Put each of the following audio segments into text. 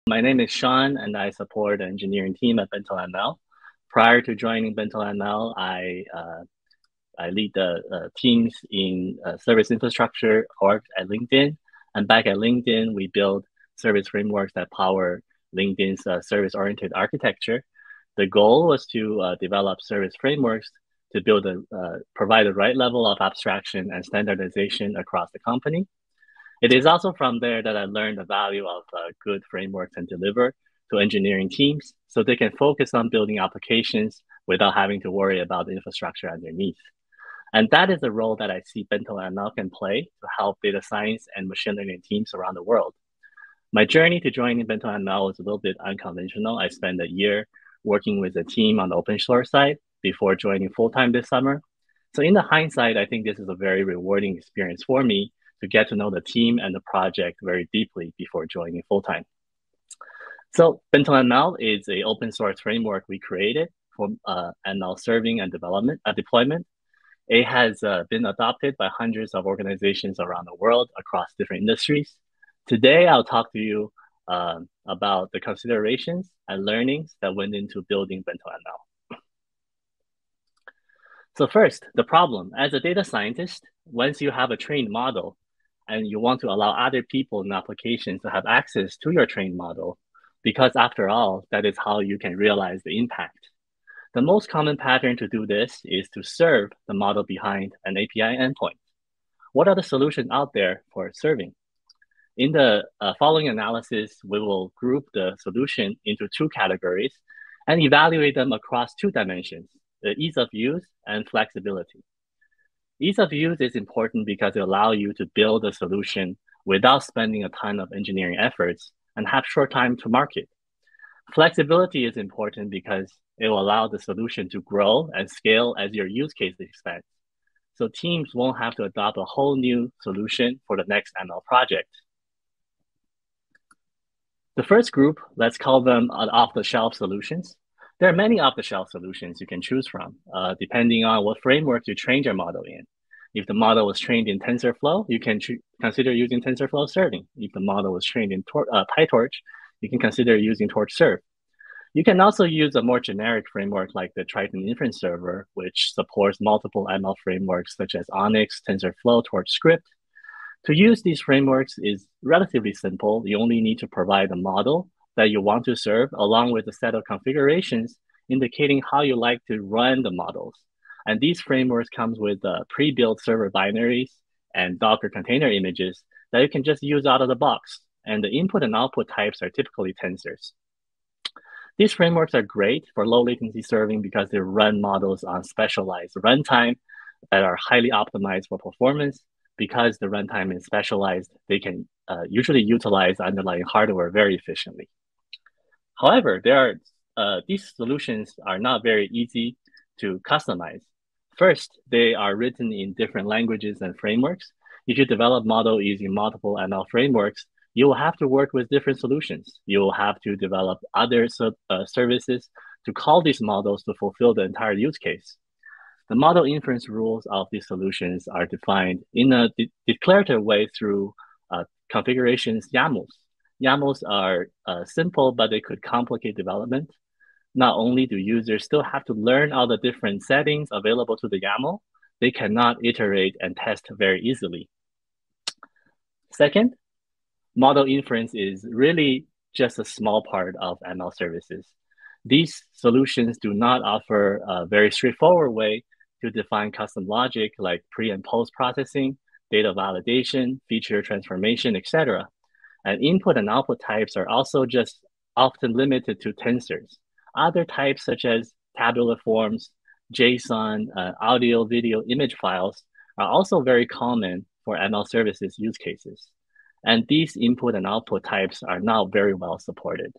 My name is Sean, and I support the engineering team at BentoML. Prior to joining BentoML, I lead the teams in service infrastructure org at LinkedIn. And back at LinkedIn, we build service frameworks that power LinkedIn's service-oriented architecture. The goal was to develop service frameworks to provide the right level of abstraction and standardization across the company. It is also from there that I learned the value of good frameworks and deliver to engineering teams so they can focus on building applications without having to worry about the infrastructure underneath. And that is the role that I see BentoML can play to help data science and machine learning teams around the world. My journey to joining BentoML was a little bit unconventional. I spent a year working with a team on the open source side before joining full-time this summer. So in the hindsight, I think this is a very rewarding experience for me to get to know the team and the project very deeply before joining full-time. So BentoML is an open source framework we created for ML serving and deployment. It has been adopted by hundreds of organizations around the world across different industries. Today, I'll talk to you about the considerations and learnings that went into building BentoML. So first, the problem. As a data scientist, once you have a trained model and you want to allow other people in applications to have access to your trained model, because after all, that is how you can realize the impact. The most common pattern to do this is to serve the model behind an API endpoint. What are the solutions out there for serving? In the following analysis, we will group the solution into two categories and evaluate them across two dimensions, the ease of use and flexibility. Ease of use is important because it allows you to build a solution without spending a ton of engineering efforts and have short time to market. Flexibility is important because it will allow the solution to grow and scale as your use case expands. So teams won't have to adopt a whole new solution for the next ML project. The first group, let's call them off-the-shelf solutions. There are many off-the-shelf solutions you can choose from, depending on what framework you trained your model in. If the model was trained in TensorFlow, you can consider using TensorFlow serving. If the model was trained in PyTorch, you can consider using Torch Serve. You can also use a more generic framework like the Triton Inference Server, which supports multiple ML frameworks such as Onyx, TensorFlow, TorchScript. To use these frameworks is relatively simple. You only need to provide a model that you want to serve along with a set of configurations indicating how you like to run the models. And these frameworks comes with pre-built server binaries and Docker container images that you can just use out of the box. And the input and output types are typically tensors. These frameworks are great for low latency serving because they run models on specialized runtime that are highly optimized for performance. Because the runtime is specialized, they can usually utilize underlying hardware very efficiently. However, these solutions are not very easy to customize. First, they are written in different languages and frameworks. If you develop model using multiple ML frameworks, you will have to work with different solutions. You will have to develop other services to call these models to fulfill the entire use case. The model inference rules of these solutions are defined in a declarative way through configurations YAMLs. YAMLs are simple, but they could complicate development. Not only do users still have to learn all the different settings available to the YAML, they cannot iterate and test very easily. Second, model inference is really just a small part of ML services. These solutions do not offer a very straightforward way to define custom logic like pre and post processing, data validation, feature transformation, etc. And input and output types are also just often limited to tensors. Other types such as tabular forms, JSON, audio, video, image files are also very common for ML services use cases. And these input and output types are not very well supported.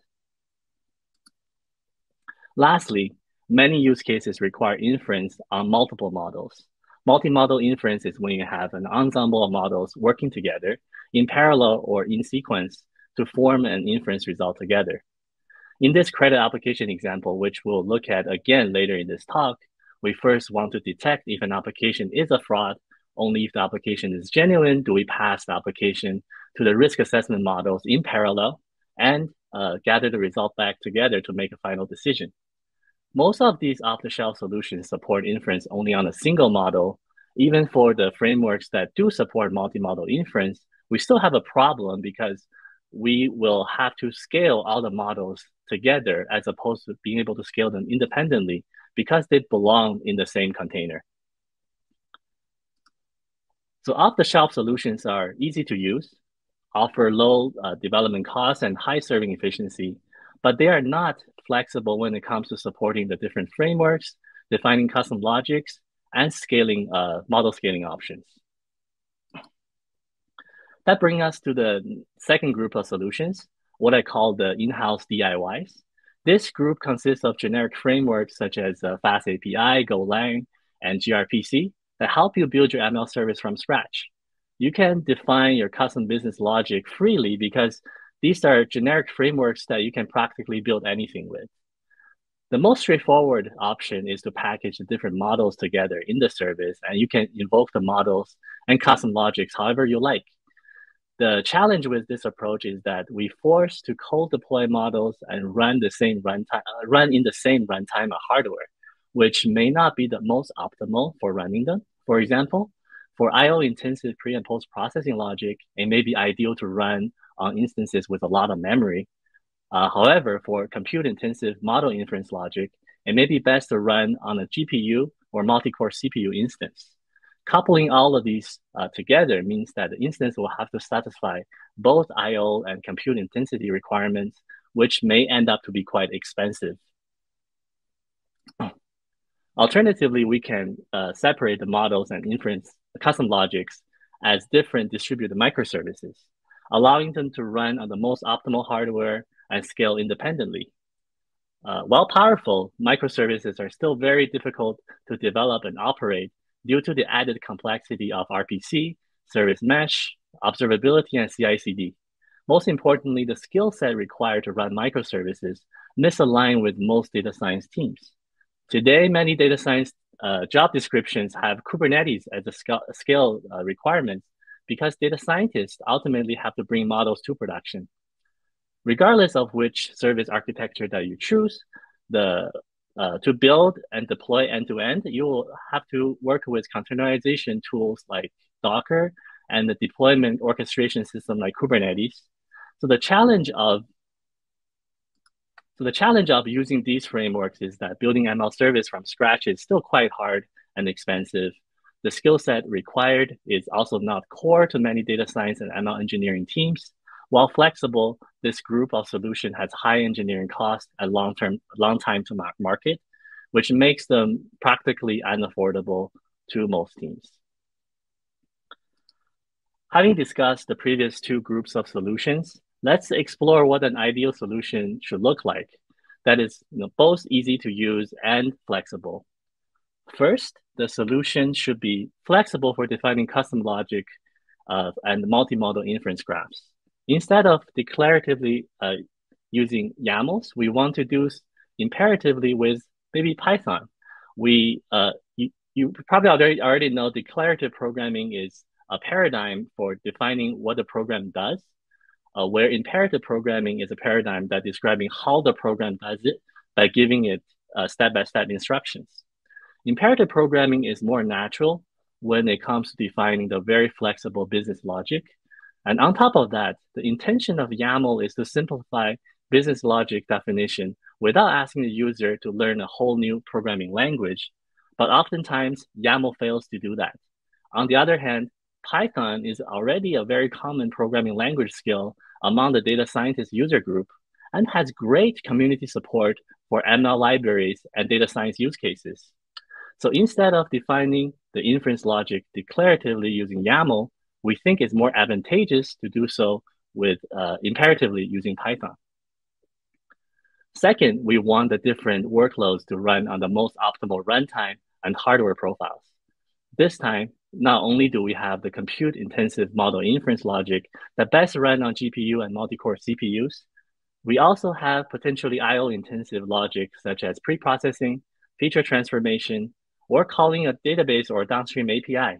Lastly, many use cases require inference on multiple models. Multi-model inference is when you have an ensemble of models working together in parallel or in sequence to form an inference result together. In this credit application example, which we'll look at again later in this talk, we first want to detect if an application is a fraud. Only if the application is genuine do we pass the application to the risk assessment models in parallel. And gather the result back together to make a final decision. Most of these off-the-shelf solutions support inference only on a single model. Even for the frameworks that do support multi-model inference, we still have a problem because we will have to scale all the models together as opposed to being able to scale them independently because they belong in the same container. So off-the-shelf solutions are easy to use, offer low development costs and high serving efficiency, but they are not flexible when it comes to supporting the different frameworks, defining custom logics, and scaling model scaling options. That brings us to the second group of solutions, what I call the in-house DIYs. This group consists of generic frameworks such as FastAPI, Golang, and gRPC that help you build your ML service from scratch. You can define your custom business logic freely because these are generic frameworks that you can practically build anything with. The most straightforward option is to package the different models together in the service, and you can invoke the models and custom logics however you like. The challenge with this approach is that we force to cold deploy models and run in the same runtime of hardware, which may not be the most optimal for running them. For example, for IO-intensive pre- and post-processing logic, it may be ideal to run on instances with a lot of memory. However, for compute-intensive model inference logic, it may be best to run on a GPU or multi-core CPU instance. Coupling all of these together means that the instance will have to satisfy both I/O and compute intensity requirements, which may end up to be quite expensive. Alternatively, we can separate the models and inference custom logics as different distributed microservices, allowing them to run on the most optimal hardware and scale independently. While powerful, microservices are still very difficult to develop and operate due to the added complexity of RPC, service mesh, observability, and CI/CD. Most importantly, the skill set required to run microservices misalign with most data science teams. Today, many data science job descriptions have Kubernetes as a scale requirement because data scientists ultimately have to bring models to production. Regardless of which service architecture that you choose, to build and deploy end-to-end, you will have to work with containerization tools like Docker and the deployment orchestration system like Kubernetes. So the challenge of using these frameworks is that building ML service from scratch is still quite hard and expensive. The skill set required is also not core to many data science and ML engineering teams. While flexible, this group of solution has high engineering costs and long time to market, which makes them practically unaffordable to most teams. Having discussed the previous two groups of solutions, let's explore what an ideal solution should look like that is both easy to use and flexible. First, the solution should be flexible for defining custom logic and multi-model inference graphs. Instead of declaratively using YAMLs, we want to do imperatively with maybe Python. You probably already know declarative programming is a paradigm for defining what the program does, where imperative programming is a paradigm that describing how the program does it by giving it step-by-step instructions. Imperative programming is more natural when it comes to defining the very flexible business logic. And on top of that, the intention of YAML is to simplify business logic definition without asking the user to learn a whole new programming language. But oftentimes, YAML fails to do that. On the other hand, Python is already a very common programming language skill among the data scientist user group and has great community support for ML libraries and data science use cases. So instead of defining the inference logic declaratively using YAML, we think it's more advantageous to do so with imperatively using Python. Second, we want the different workloads to run on the most optimal runtime and hardware profiles. This time, not only do we have the compute-intensive model inference logic that best run on GPU and multi-core CPUs, we also have potentially I/O-intensive logic such as preprocessing, feature transformation, or calling a database or a downstream API.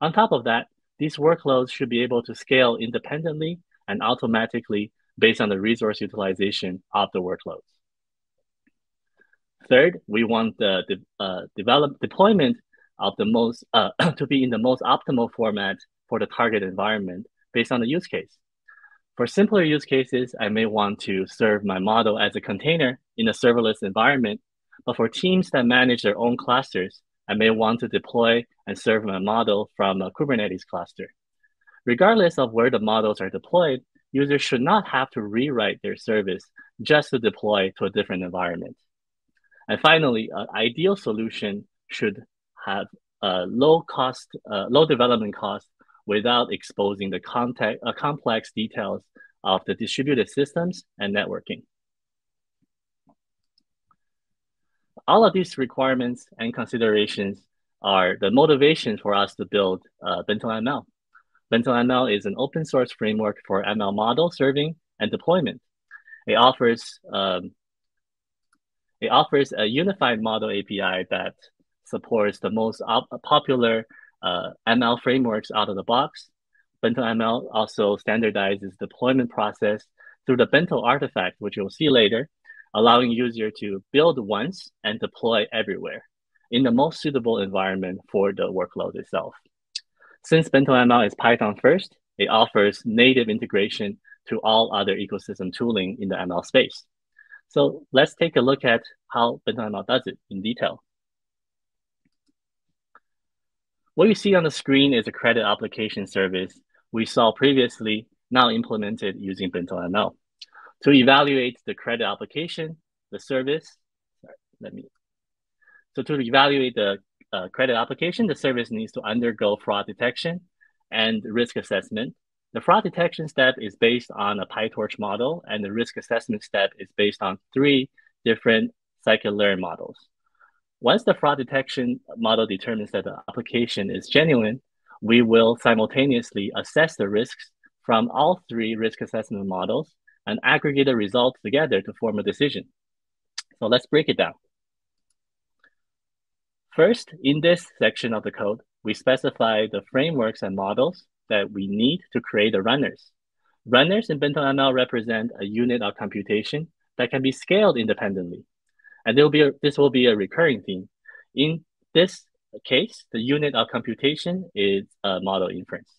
On top of that, these workloads should be able to scale independently and automatically based on the resource utilization of the workloads. Third, we want the deployment of the most to be in the most optimal format for the target environment based on the use case. For simpler use cases, I may want to serve my model as a container in a serverless environment. But for teams that manage their own clusters, I may want to deploy and serve my model from a Kubernetes cluster. Regardless of where the models are deployed, users should not have to rewrite their service just to deploy to a different environment. And finally, an ideal solution should have low development cost without exposing the complex details of the distributed systems and networking. All of these requirements and considerations are the motivation for us to build BentoML. BentoML is an open source framework for ML model serving and deployment. It offers a unified model API that supports the most popular ML frameworks out of the box. BentoML also standardizes deployment process through the Bento artifact, which you'll see later, allowing user to build once and deploy everywhere in the most suitable environment for the workload itself. Since BentoML is Python first, it offers native integration to all other ecosystem tooling in the ML space. So let's take a look at how BentoML does it in detail. What you see on the screen is a credit application service we saw previously, now implemented using BentoML. To evaluate the credit application, the service, to evaluate the credit application, the service needs to undergo fraud detection and risk assessment. The fraud detection step is based on a PyTorch model, and the risk assessment step is based on 3 different scikit-learn models. Once the fraud detection model determines that the application is genuine, we will simultaneously assess the risks from all 3 risk assessment models and aggregate the results together to form a decision. So let's break it down. First, in this section of the code, we specify the frameworks and models that we need to create the runners. Runners in BentoML represent a unit of computation that can be scaled independently. And this will be a recurring theme. In this case, the unit of computation is model inference.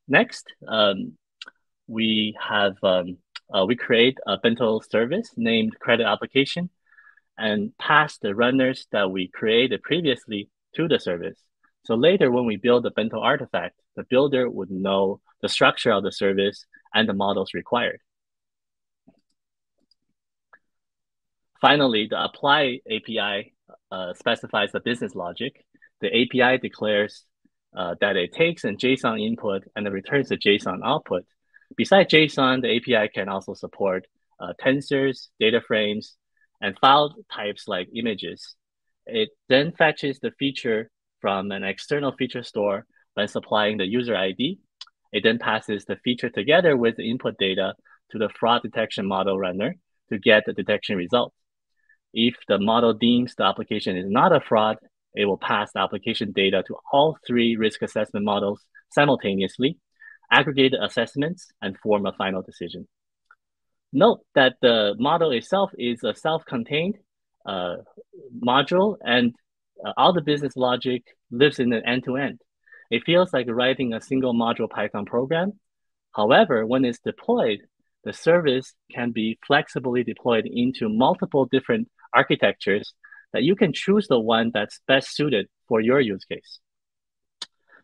Next, we create a Bento service named credit application and pass the runners that we created previously to the service. So later, when we build the Bento artifact, the builder would know the structure of the service and the models required. Finally, the apply API specifies the business logic. The API declares that it takes a JSON input and it returns a JSON output. Besides JSON, the API can also support tensors, data frames, and file types like images. It then fetches the feature from an external feature store by supplying the user ID. It then passes the feature together with the input data to the fraud detection model runner to get the detection result. If the model deems the application is not a fraud, it will pass the application data to all 3 risk assessment models simultaneously, aggregate the assessments, and form a final decision. Note that the model itself is a self-contained module, and all the business logic lives in an end-to-end. It feels like writing a single module Python program. However, when it's deployed, the service can be flexibly deployed into multiple different architectures that you can choose the one that's best suited for your use case.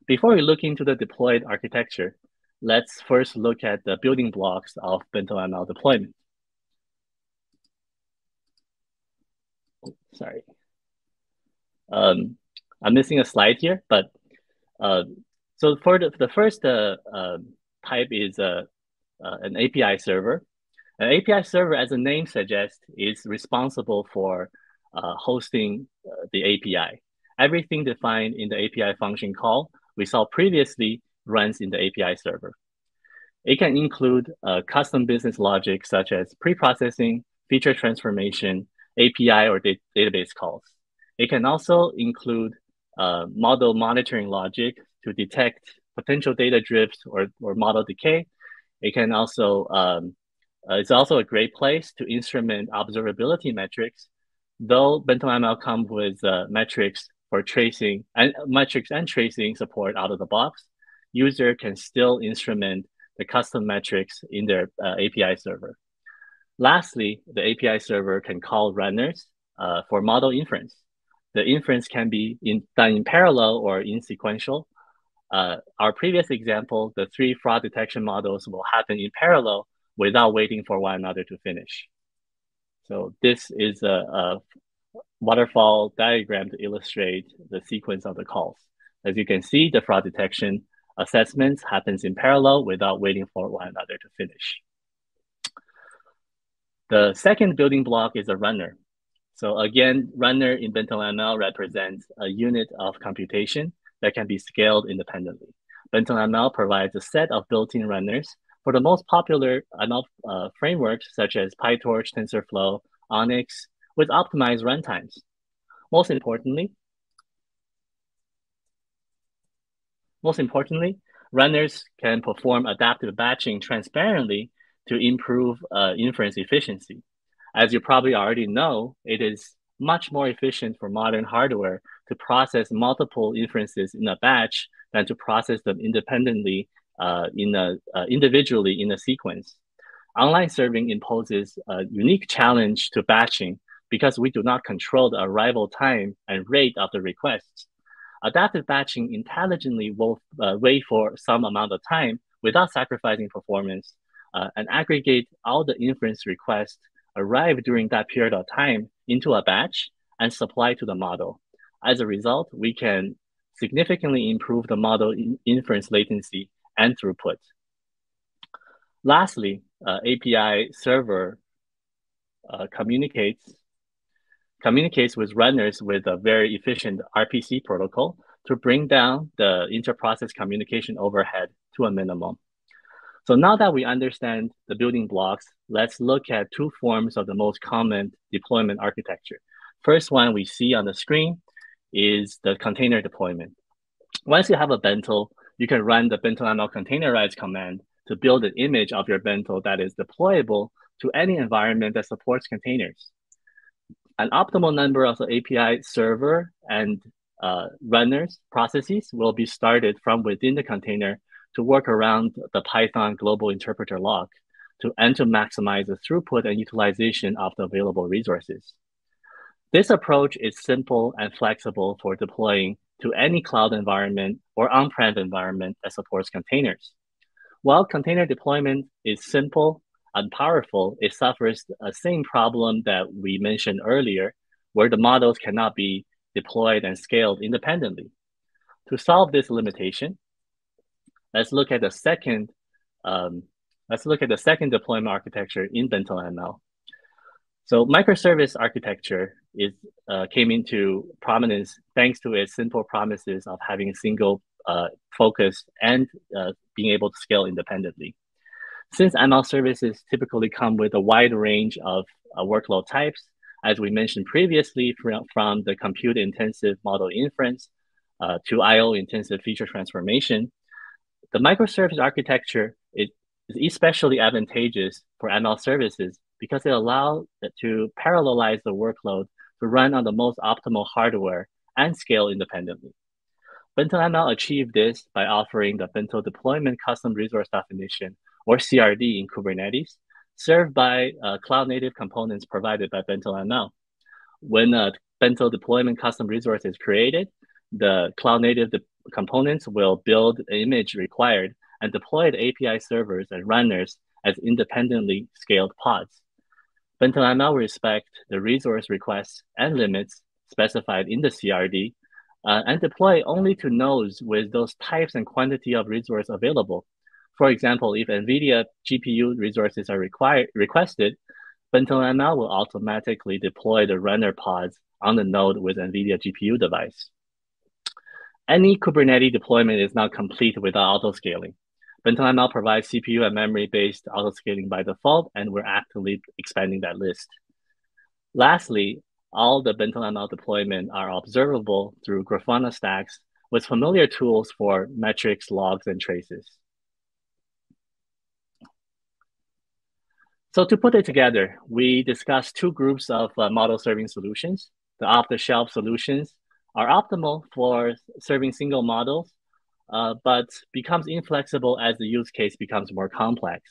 Before we look into the deployed architecture, let's first look at the building blocks of BentoML deployment. Sorry. I'm missing a slide here, but so for the first type is an API server. An API server, as the name suggests, is responsible for hosting the API. Everything defined in the API function call we saw previously runs in the API server. It can include custom business logic such as preprocessing, feature transformation, API or database calls. It can also include model monitoring logic to detect potential data drift or model decay. It can also, it's also a great place to instrument observability metrics, though BentoML comes with metrics for tracing and tracing support out of the box. User can still instrument the custom metrics in their API server. Lastly, the API server can call runners for model inference. The inference can be done in parallel or in sequential. Our previous example, the 3 fraud detection models will happen in parallel without waiting for one another to finish. So this is a waterfall diagram to illustrate the sequence of the calls. As you can see, the fraud detection assessments happens in parallel without waiting for one another to finish. The second building block is a runner. So again, runner in BentoML represents a unit of computation that can be scaled independently. BentoML provides a set of built-in runners for the most popular ML frameworks such as PyTorch, TensorFlow, Onyx, with optimized runtimes. Most importantly, runners can perform adaptive batching transparently to improve inference efficiency. As you probably already know, it is much more efficient for modern hardware to process multiple inferences in a batch than to process them independently individually in a sequence. Online serving imposes a unique challenge to batching because we do not control the arrival time and rate of the requests. Adaptive batching intelligently will wait for some amount of time without sacrificing performance and aggregate all the inference requests arrive during that period of time into a batch and supply to the model. As a result, we can significantly improve the model inference latency and throughput. Lastly, API server communicates with runners with a very efficient RPC protocol to bring down the inter-process communication overhead to a minimum. So now that we understand the building blocks, let's look at 2 forms of the most common deployment architecture. First one we see on the screen is the container deployment. Once you have a bento, you can run the BentoML containerize command to build an image of your bento that is deployable to any environment that supports containers. An optimal number of the API server and runners processes will be started from within the container to work around the Python global interpreter lock and to maximize the throughput and utilization of the available resources. This approach is simple and flexible for deploying to any cloud environment or on-prem environment that supports containers. While container deployment is simple and powerful, it suffers the same problem that we mentioned earlier, where the models cannot be deployed and scaled independently. To solve this limitation, let's look at the second deployment architecture in BentoML. So microservice architecture came into prominence thanks to its simple promises of having a single focus and being able to scale independently. Since ML services typically come with a wide range of workload types, as we mentioned previously, from the compute-intensive model inference to IO-intensive feature transformation, the microservice architecture is especially advantageous for ML services because it allows to parallelize the workload to run on the most optimal hardware and scale independently. BentoML achieved this by offering the Bento Deployment Custom Resource Definition, or CRD in Kubernetes, served by cloud-native components provided by BentoML. When a Bento Deployment Custom Resource is created, the cloud-native components will build the image required and deploy the API servers and runners as independently scaled pods. BentoML will respect the resource requests and limits specified in the CRD and deploy only to nodes with those types and quantity of resource available. For example, if NVIDIA GPU resources are requested, BentoML will automatically deploy the runner pods on the node with NVIDIA GPU device. Any Kubernetes deployment is not complete without auto-scaling. BentoML provides CPU and memory-based auto-scaling by default, and we're actively expanding that list. Lastly, all the BentoML deployment are observable through Grafana stacks with familiar tools for metrics, logs, and traces. So to put it together, we discussed two groups of model serving solutions. The off-the-shelf solutions are optimal for serving single models, but becomes inflexible as the use case becomes more complex.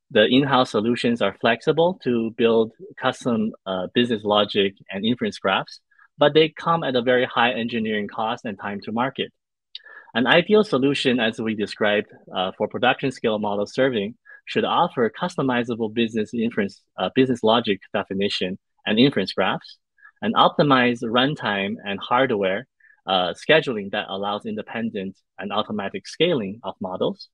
The in-house solutions are flexible to build custom business logic and inference graphs, but they come at a very high engineering cost and time to market. An ideal solution, as we described, for production scale model serving should offer customizable business logic definition and inference graphs, and optimize runtime and hardware scheduling that allows independent and automatic scaling of models,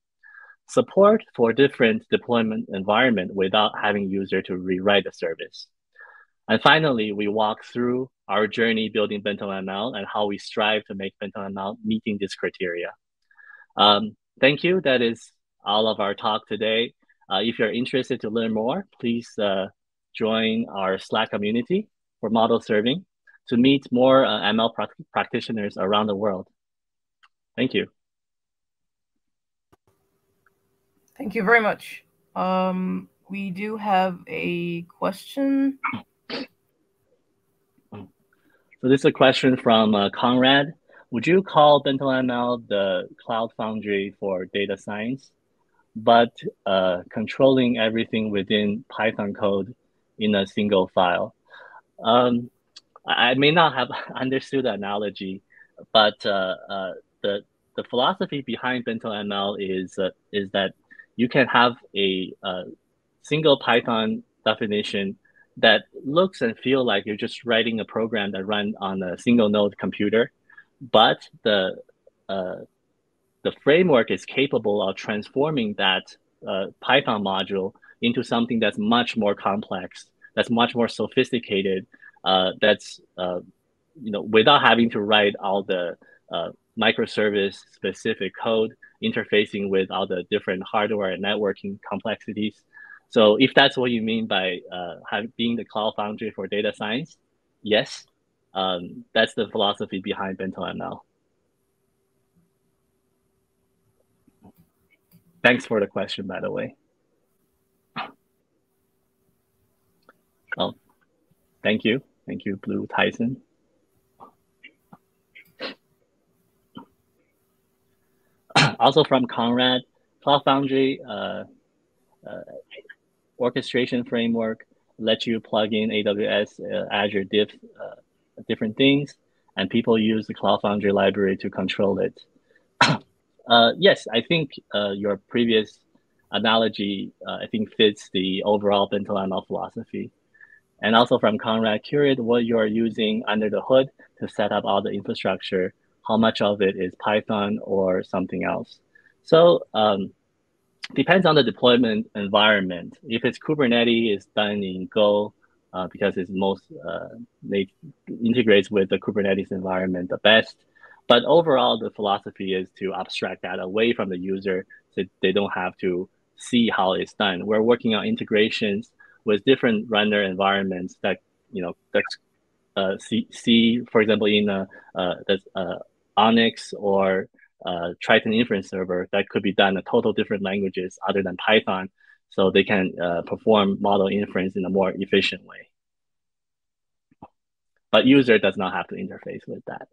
support for different deployment environment without having user to rewrite the service. And finally, we walk through our journey building BentoML and how we strive to make BentoML meeting this criteria. Thank you. That is all of our talk today. If you're interested to learn more, please join our Slack community for model serving to meet more ML practitioners around the world. Thank you. Thank you very much. We do have a question. So this is a question from Conrad. Would you call BentoML the cloud foundry for data science, but controlling everything within Python code in a single file? I may not have understood the analogy, but the philosophy behind BentoML is that you can have a single Python definition that looks and feel like you're just writing a program that runs on a single node computer, but the framework is capable of transforming that Python module into something that's much more complex, that's much more sophisticated, that's without having to write all the microservice specific code interfacing with all the different hardware and networking complexities. So if that's what you mean by being the cloud foundry for data science, yes, that's the philosophy behind BentoML. Thanks for the question, by the way. Oh, thank you. Thank you, Blue Tyson. Also from Conrad, Cloud Foundry orchestration framework lets you plug in AWS, Azure Diff, different things, and people use the Cloud Foundry library to control it. Yes, I think your previous analogy, I think fits the overall BentoML philosophy. And also from Conrad, curious what you're using under the hood to set up all the infrastructure, how much of it is Python or something else. So depends on the deployment environment. If it's Kubernetes, it's done in Go because it's they integrates with the Kubernetes environment the best. But overall, the philosophy is to abstract that away from the user so they don't have to see how it's done. We're working on integrations with different runner environments that, see, for example, in Onyx or Triton Inference Server that could be done in total different languages other than Python, so they can perform model inference in a more efficient way. But user does not have to interface with that.